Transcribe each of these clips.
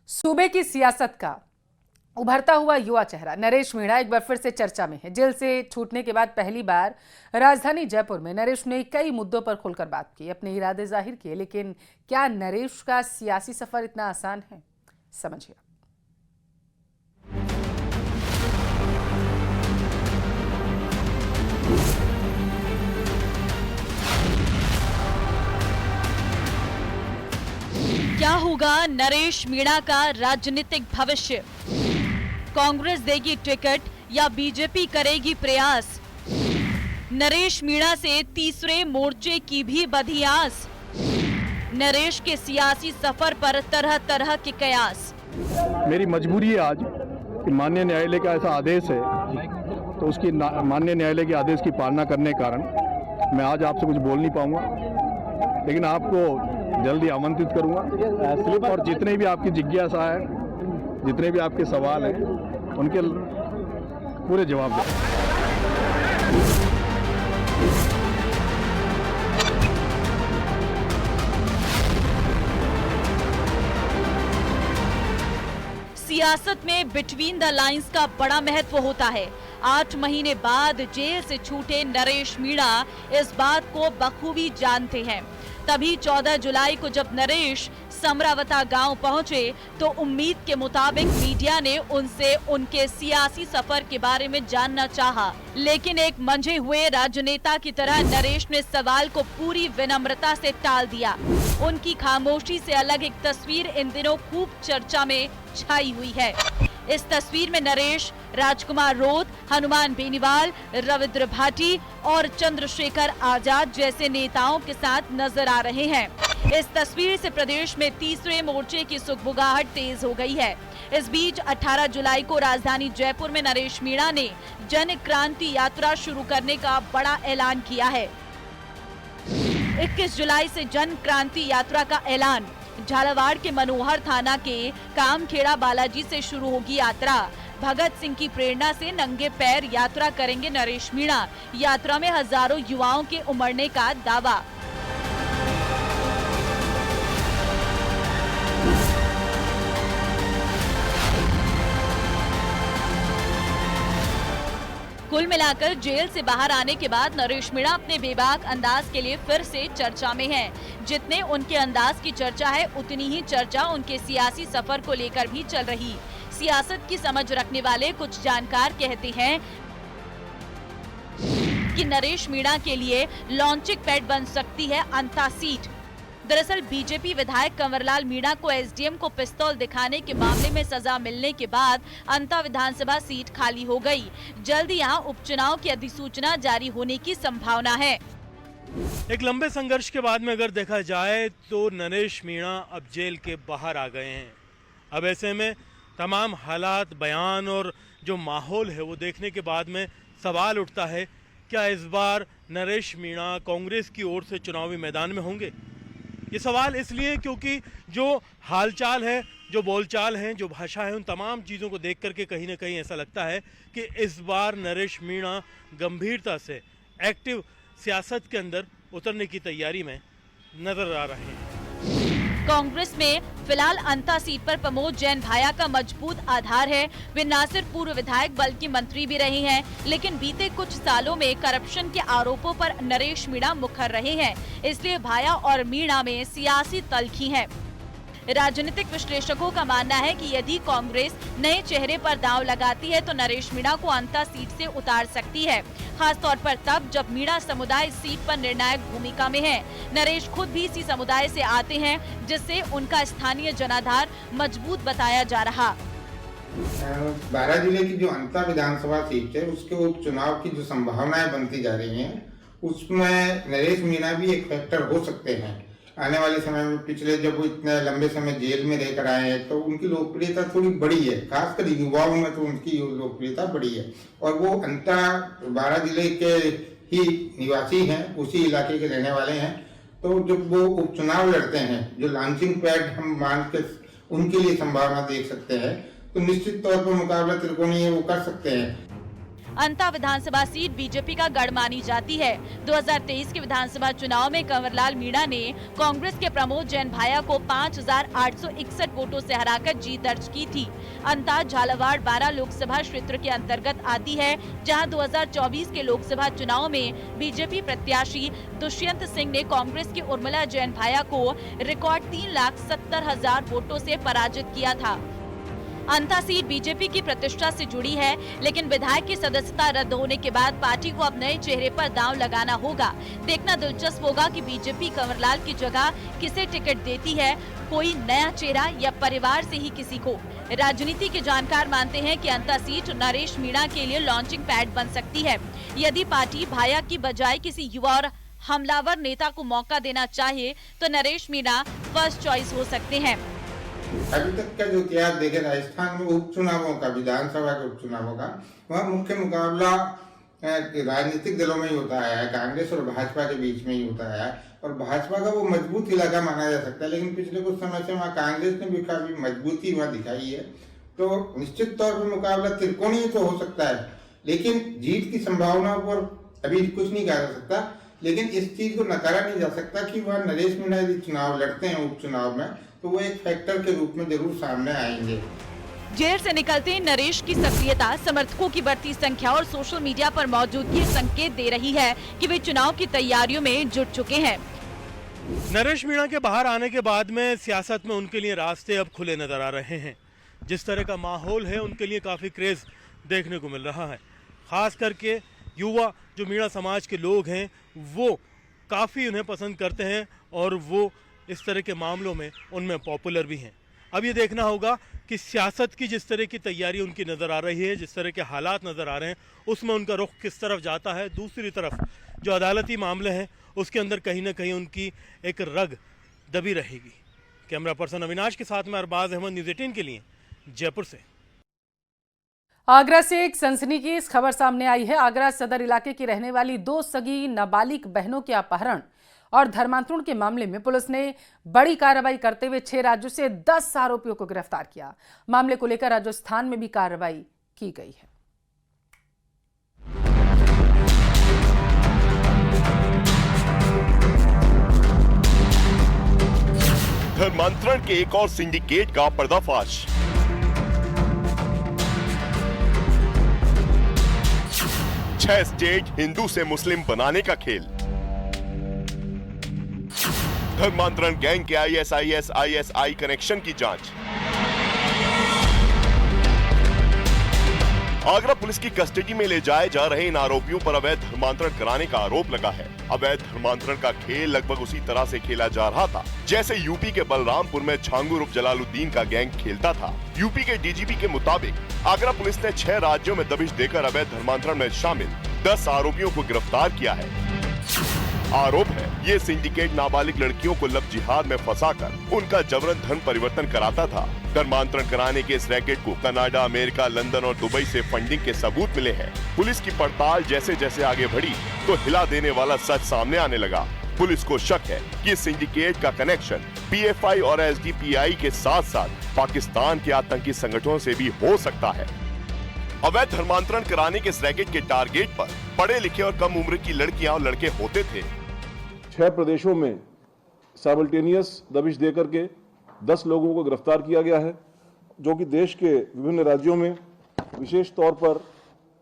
सूबे की सियासत का उभरता हुआ युवा चेहरा नरेश मीणा एक बार फिर से चर्चा में है। जेल से छूटने के बाद पहली बार राजधानी जयपुर में नरेश ने कई मुद्दों पर खुलकर बात की, अपने इरादे जाहिर किए। लेकिन क्या नरेश का सियासी सफर इतना आसान है? समझिए। क्या होगा नरेश मीणा का राजनीतिक भविष्य? कांग्रेस देगी टिकट या बीजेपी करेगी प्रयास? नरेश मीणा से तीसरे मोर्चे की भी बधी आस। नरेश के सियासी सफर पर तरह तरह के कयास। मेरी मजबूरी है आज कि माननीय न्यायालय का ऐसा आदेश है, तो उसकी माननीय न्यायालय के आदेश की पालना करने के कारण मैं आज आपसे कुछ बोल नहीं पाऊंगा, लेकिन आपको जल्दी आमंत्रित करूंगा और जितने भी आपकी जिज्ञासा है, जितने भी आपके सवाल हैं, उनके पूरे जवाब दें। सियासत में बिटवीन द लाइंस का बड़ा महत्व होता है। 8 महीने बाद जेल से छूटे नरेश मीणा इस बात को बखूबी जानते हैं। तभी 14 जुलाई को जब नरेश समरावता गांव पहुंचे तो उम्मीद के मुताबिक मीडिया ने उनसे उनके सियासी सफर के बारे में जानना चाहा, लेकिन एक मंझे हुए राजनेता की तरह नरेश ने सवाल को पूरी विनम्रता से टाल दिया। उनकी खामोशी से अलग एक तस्वीर इन दिनों खूब चर्चा में छाई हुई है। इस तस्वीर में नरेश राजकुमार रोत, हनुमान बेनीवाल, रविंद्र भाटी और चंद्रशेखर आजाद जैसे नेताओं के साथ नजर आ रहे हैं। इस तस्वीर से प्रदेश में तीसरे मोर्चे की सुगबुगाहट तेज हो गई है। इस बीच 18 जुलाई को राजधानी जयपुर में नरेश मीणा ने जन क्रांति यात्रा शुरू करने का बड़ा ऐलान किया है। 21 जुलाई से जन क्रांति यात्रा का ऐलान। झालावाड़ के मनोहर थाना के कामखेड़ा बालाजी से शुरू होगी यात्रा। भगत सिंह की प्रेरणा से नंगे पैर यात्रा करेंगे नरेश मीणा। यात्रा में हजारों युवाओं के उमड़ने का दावा। कुल मिलाकर जेल से बाहर आने के बाद नरेश मीणा अपने बेबाक अंदाज के लिए फिर से चर्चा में हैं। जितने उनके अंदाज की चर्चा है, उतनी ही चर्चा उनके सियासी सफर को लेकर भी चल रही। सियासत की समझ रखने वाले कुछ जानकार कहते हैं कि नरेश मीणा के लिए लॉन्चिंग पैड बन सकती है अंता सीट। दरअसल बीजेपी विधायक कंवरलाल मीणा को एसडीएम को पिस्तौल दिखाने के मामले में सजा मिलने के बाद अंता विधानसभा सीट खाली हो गई। जल्द यहां उपचुनाव की अधिसूचना जारी होने की संभावना है। एक लंबे संघर्ष के बाद में अगर देखा जाए तो नरेश मीणा अब जेल के बाहर आ गए हैं। अब ऐसे में तमाम हालात, बयान और जो माहौल है वो देखने के बाद में सवाल उठता है, क्या इस बार नरेश मीणा कांग्रेस की ओर से चुनावी मैदान में होंगे? ये सवाल इसलिए क्योंकि जो हालचाल है, जो बोलचाल है, जो भाषा है, उन तमाम चीज़ों को देख करके कहीं ना कहीं ऐसा लगता है कि इस बार नरेश मीणा गंभीरता से एक्टिव सियासत के अंदर उतरने की तैयारी में नजर आ रहे हैं। कांग्रेस में फिलहाल अंता सीट पर प्रमोद जैन भाया का मजबूत आधार है। वे न सिर्फ पूर्व विधायक बल्कि मंत्री भी रहे हैं, लेकिन बीते कुछ सालों में करप्शन के आरोपों पर नरेश मीणा मुखर रहे हैं। इसलिए भाया और मीणा में सियासी तल्खी है। राजनीतिक विश्लेषकों का मानना है कि यदि कांग्रेस नए चेहरे पर दांव लगाती है तो नरेश मीणा को अंता सीट से उतार सकती है, खासतौर पर तब जब मीणा समुदाय इस सीट पर निर्णायक भूमिका में है। नरेश खुद भी इसी समुदाय से आते हैं, जिससे उनका स्थानीय जनाधार मजबूत बताया जा रहा। 12 जिले की जो अंता विधानसभा सीट है, उसके उपचुनाव की जो संभावनाएं बनती जा रही हैं, उसमें नरेश मीणा भी एक फैक्टर हो सकते हैं। आने वाले समय में पिछले जब वो इतने लंबे समय जेल में रहकर आए हैं तो उनकी लोकप्रियता थोड़ी बड़ी है, खासकर युवाओं में तो उनकी लोकप्रियता बड़ी है। और वो अंता 12 जिले के ही निवासी हैं, उसी इलाके के रहने वाले हैं। तो जब वो उपचुनाव लड़ते हैं, जो लॉन्चिंग पैड हम मान के उनके लिए संभावना देख सकते हैं, तो निश्चित तौर पर मुकाबला त्रिकोणीय वो कर सकते हैं। अंता विधानसभा सीट बीजेपी का गढ़ मानी जाती है। 2023 के विधानसभा चुनाव में कंवरलाल मीणा ने कांग्रेस के प्रमोद जैन भाया को 5,861 वोटों से हराकर जीत दर्ज की थी। अंता झालावाड़ 12 लोकसभा क्षेत्र के अंतर्गत आती है, जहां 2024 के लोकसभा चुनाव में बीजेपी प्रत्याशी दुष्यंत सिंह ने कांग्रेस की उर्मिला जैन भाया को रिकॉर्ड 3,70,000 वोटों से पराजित किया था। अंता सीट बीजेपी की प्रतिष्ठा से जुड़ी है, लेकिन विधायक की सदस्यता रद्द होने के बाद पार्टी को अब नए चेहरे पर दांव लगाना होगा। देखना दिलचस्प होगा कि बीजेपी कंवरलाल की जगह किसे टिकट देती है, कोई नया चेहरा या परिवार से ही किसी को। राजनीति के जानकार मानते हैं कि अंता सीट नरेश मीणा के लिए लॉन्चिंग पैड बन सकती है। यदि पार्टी भाया की बजाय किसी युवा और हमलावर नेता को मौका देना चाहे तो नरेश मीणा फर्स्ट चॉइस हो सकते हैं। अभी तक का जो इतिहास देखे राजस्थान में उपचुनावों का, विधानसभा के उपचुनावों का, वह मुख्य मुकाबला राजनीतिक दलों में ही होता है, कांग्रेस और भाजपा के बीच में ही होता है, और भाजपा का वो मजबूत इलाका माना जा सकता है। लेकिन पिछले कुछ समय से वहाँ कांग्रेस ने भी काफी मजबूती वहाँ दिखाई है, तो निश्चित तौर पर मुकाबला त्रिकोणीय तो हो सकता है, लेकिन जीत की संभावनाओं पर अभी कुछ नहीं कहा जा सकता। लेकिन इस चीज को नकारा नहीं जा सकता कि वह नरेश मीणा यदि चुनाव लड़ते हैं उपचुनाव में, तो वो एक फैक्टर के रूप में जरूर सामने आएंगे। जेल से निकलते नरेश की सक्रियता, समर्थकों की बढ़ती संख्या और सोशल मीडिया पर मौजूदगी संकेत दे रही है कि वे चुनाव की तैयारियों में जुट चुके हैं। नरेश मीणा के बाहर आने के बाद में सियासत में उनके लिए रास्ते अब खुले नजर आ रहे हैं। जिस तरह का माहौल है, उनके लिए काफ़ी क्रेज देखने को मिल रहा है। खास करके युवा जो मीणा समाज के लोग हैं, वो काफ़ी उन्हें पसंद करते हैं और वो इस तरह के मामलों में उनमें पॉपुलर भी हैं। अब ये देखना होगा कि सियासत की जिस तरह की तैयारी उनकी नज़र आ रही है, जिस तरह के हालात नज़र आ रहे हैं, उसमें उनका रुख किस तरफ जाता है। दूसरी तरफ जो अदालती मामले हैं, उसके अंदर कहीं ना कहीं उनकी एक रग दबी रहेगी। कैमरा पर्सन अविनाश के साथ में अरबाज अहमद, न्यूज़ 18 के लिए जयपुर से। आगरा से एक सनसनीखेज खबर सामने आई है। आगरा सदर इलाके की रहने वाली 2 सगी नाबालिग बहनों के अपहरण और धर्मांतरण के मामले में पुलिस ने बड़ी कार्रवाई करते हुए 6 राज्यों से 10 आरोपियों को गिरफ्तार किया। मामले को लेकर राजस्थान में भी कार्रवाई की गई है। धर्मांतरण के एक और सिंडिकेट का पर्दाफाश। छह स्टेट हिंदू से मुस्लिम बनाने का खेल। धर्मांतरण गैंग के ISIS ISI कनेक्शन की जांच। आगरा पुलिस की कस्टडी में ले जाए जा रहे इन आरोपियों पर अवैध धर्मांतरण कराने का आरोप लगा है। अवैध धर्मांतरण का खेल लगभग उसी तरह से खेला जा रहा था जैसे यूपी के बलरामपुर में छांगुर उर्फ जलालुद्दीन का गैंग खेलता था। यूपी के DGP के मुताबिक आगरा पुलिस ने 6 राज्यों में दबिश देकर अवैध धर्मांतरण में शामिल 10 आरोपियों को गिरफ्तार किया है। आरोप है ये सिंडिकेट नाबालिग लड़कियों को लव जिहाद में फंसाकर उनका जबरन धन परिवर्तन कराता था। धर्मांतरण कराने के इस रैकेट को कनाडा, अमेरिका, लंदन और दुबई से फंडिंग के सबूत मिले हैं। पुलिस की पड़ताल जैसे जैसे आगे बढ़ी तो हिला देने वाला सच सामने आने लगा। पुलिस को शक है कि इस सिंडिकेट का कनेक्शन PFI और SDPI के साथ साथ पाकिस्तान के आतंकी संगठनों से भी हो सकता है। अवैध धर्मांतरण कराने के इस रैकेट के टारगेट पर पढ़े लिखे और कम उम्र की लड़कियां और लड़के होते थे। 6 प्रदेशों में साइमल्टेनियस दबिश देकर के 10 लोगों को गिरफ्तार किया गया है, जो कि देश के विभिन्न राज्यों में विशेष तौर पर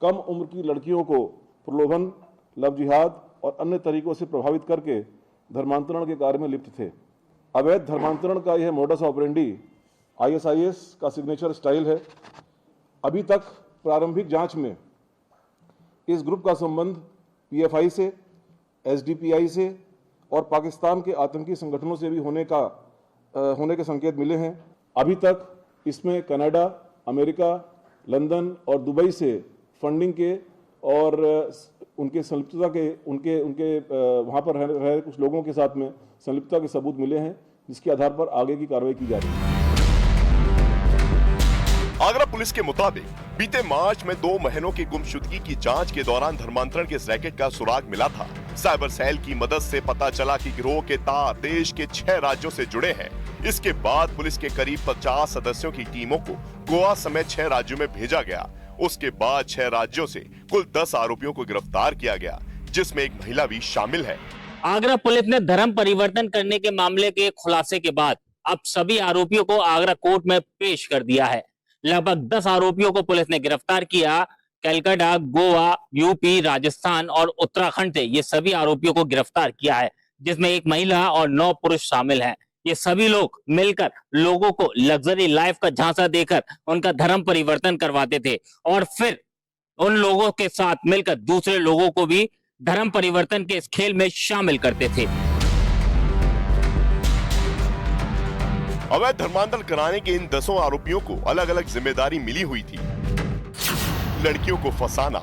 कम उम्र की लड़कियों को प्रलोभन, लव जिहाद और अन्य तरीकों से प्रभावित करके धर्मांतरण के कार्य में लिप्त थे। अवैध धर्मांतरण का यह मोडस ऑपरेंडी ISIS का सिग्नेचर स्टाइल है। अभी तक प्रारंभिक जांच में इस ग्रुप का संबंध PFI से, SDPI से और पाकिस्तान के आतंकी संगठनों से भी होने के संकेत मिले हैं। अभी तक इसमें कनाडा, अमेरिका, लंदन और दुबई से फंडिंग के और उनके संलिप्तता के उनके वहाँ पर रह रहे कुछ लोगों के साथ में संलिप्तता के सबूत मिले हैं, जिसके आधार पर आगे की कार्रवाई की जा रही है। आगरा पुलिस के मुताबिक बीते मार्च में 2 महीनों की गुमशुदगी की जांच के दौरान धर्मांतरण के इस रैकेट का सुराग मिला था। साइबर सेल की मदद से पता चला कि गिरोह के तार देश के 6 राज्यों से जुड़े हैं। इसके बाद पुलिस के करीब 50 सदस्यों की टीमों को गोवा समेत 6 राज्यों में भेजा गया उसके बाद 6 राज्यों से कुल 10 आरोपियों को गिरफ्तार किया गया, जिसमें एक महिला भी शामिल है। आगरा पुलिस ने धर्म परिवर्तन करने के मामले के खुलासे के बाद अब सभी आरोपियों को आगरा कोर्ट में पेश कर दिया है। लगभग 10 आरोपियों को पुलिस ने गिरफ्तार किया। कलकत्ता, गोवा, यूपी, राजस्थान और उत्तराखंड से ये सभी आरोपियों को गिरफ्तार किया है, जिसमें एक महिला और 9 पुरुष शामिल हैं। ये सभी लोग मिलकर लोगों को लग्जरी लाइफ का झांसा देकर उनका धर्म परिवर्तन करवाते थे और फिर उन लोगों के साथ मिलकर दूसरे लोगों को भी धर्म परिवर्तन के इस खेल में शामिल करते थे। अवैध धर्मांतरण कराने के इन 10 आरोपियों को अलग अलग जिम्मेदारी मिली हुई थी। लड़कियों को फंसाना,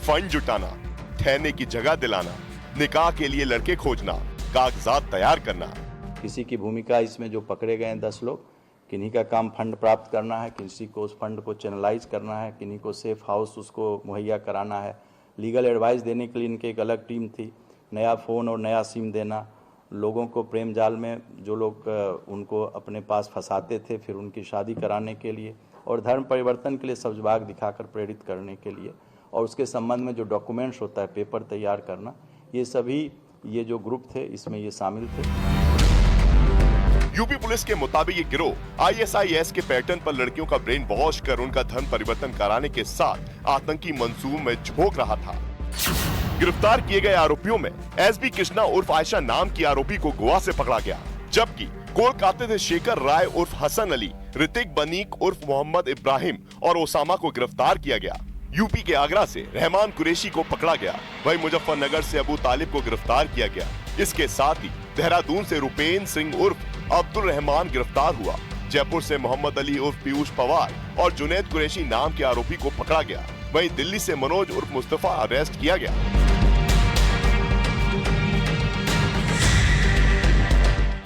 फंड जुटाना, ठहरने की जगह दिलाना, निकाह के लिए लड़के खोजना, कागजात तैयार करना। किसी की भूमिका इसमें जो पकड़े गए हैं 10 लोग, किन्हीं का काम फंड प्राप्त करना है, किसी को उस फंड को चैनलाइज करना है, किन्हीं को सेफ हाउस उसको मुहैया कराना है, लीगल एडवाइस देने के लिए इनकी एक अलग टीम थी, नया फ़ोन और नया सिम देना, लोगों को प्रेम जाल में जो लोग उनको अपने पास फंसाते थे फिर उनकी शादी कराने के लिए और धर्म परिवर्तन के लिए सब्जबाग दिखाकर प्रेरित करने के लिए और उसके संबंध में जो डॉक्यूमेंट्स होता है पेपर तैयार करना, ये सभी ये जो ग्रुप थे इसमें ये शामिल थे। यूपी पुलिस के मुताबिक ये गिरोह ISIS के पैटर्न पर लड़कियों का ब्रेन वॉश कर उनका धर्म परिवर्तन कराने के साथ आतंकी मंसूबों में झोंक रहा था। गिरफ्तार किए गए आरोपियों में SB कृष्णा उर्फ आयशा नाम की आरोपी को गोवा से पकड़ा गया, जबकि कोलकाता से शेखर राय उर्फ हसन अली, ऋतिक बनीक उर्फ मोहम्मद इब्राहिम और ओसामा को गिरफ्तार किया गया। यूपी के आगरा से रहमान कुरैशी को पकड़ा गया, वहीं मुजफ्फरनगर से अबू तालिब को गिरफ्तार किया गया। इसके साथ ही देहरादून से रुपेन सिंह उर्फ अब्दुल रहमान गिरफ्तार हुआ। जयपुर से मोहम्मद अली उर्फ पीयूष पवार और जुनैद कुरैशी नाम के आरोपी को पकड़ा गया। वहीं दिल्ली से मनोज उर्फ मुस्तफा अरेस्ट किया गया।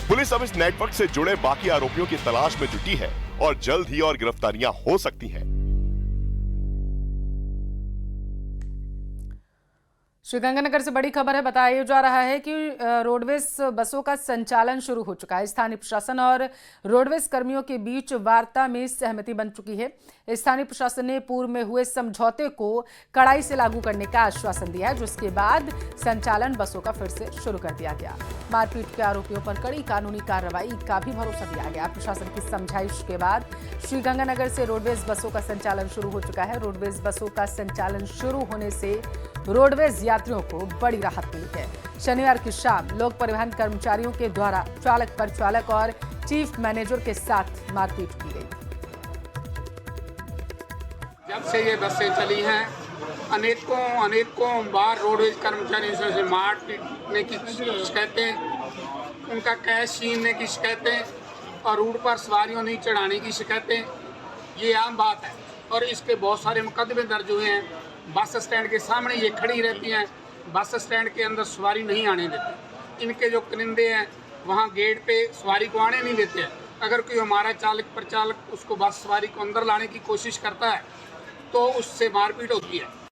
पुलिस अब इस नेटवर्क से जुड़े बाकी आरोपियों की तलाश में जुटी है और जल्द ही और गिरफ्तारियां हो सकती हैं। श्रीगंगानगर से बड़ी खबर है। बताया जा रहा है कि रोडवेज बसों का संचालन शुरू हो चुका है। स्थानीय प्रशासन और रोडवेज कर्मियों के बीच वार्ता में सहमति बन चुकी है। स्थानीय प्रशासन ने पूर्व में हुए समझौते को कड़ाई से लागू करने का आश्वासन दिया है, जिसके बाद संचालन बसों का फिर से शुरू कर दिया गया। मारपीट के आरोपियों पर कड़ी कानूनी कार्रवाई का भी भरोसा दिया गया। प्रशासन की समझाइश के बाद श्रीगंगानगर से रोडवेज बसों का संचालन शुरू हो चुका है। रोडवेज बसों का संचालन शुरू होने से रोडवेज यात्रियों को बड़ी राहत मिली है। शनिवार की शाम लोक परिवहन कर्मचारियों के द्वारा चालक, परिचालक और चीफ मैनेजर के साथ मारपीट की गई। जब से ये बसें चली हैं अनेकों बार रोडवेज कर्मचारियों से मार पीटने की शिकायतें, उनका कैश छीनने की शिकायतें और रूट पर सवारियों नहीं चढ़ाने की शिकायतें, ये आम बात है। और इसके बहुत सारे मुकदमे दर्ज हुए हैं। बस स्टैंड के सामने ये खड़ी रहती हैं, बस स्टैंड के अंदर सवारी नहीं आने देते। इनके जो कनिंदे हैं वहाँ गेट पे सवारी को आने नहीं देते हैं। अगर कोई हमारा चालक, परिचालक उसको बस सवारी को अंदर लाने की कोशिश करता है तो उससे मारपीट होती है।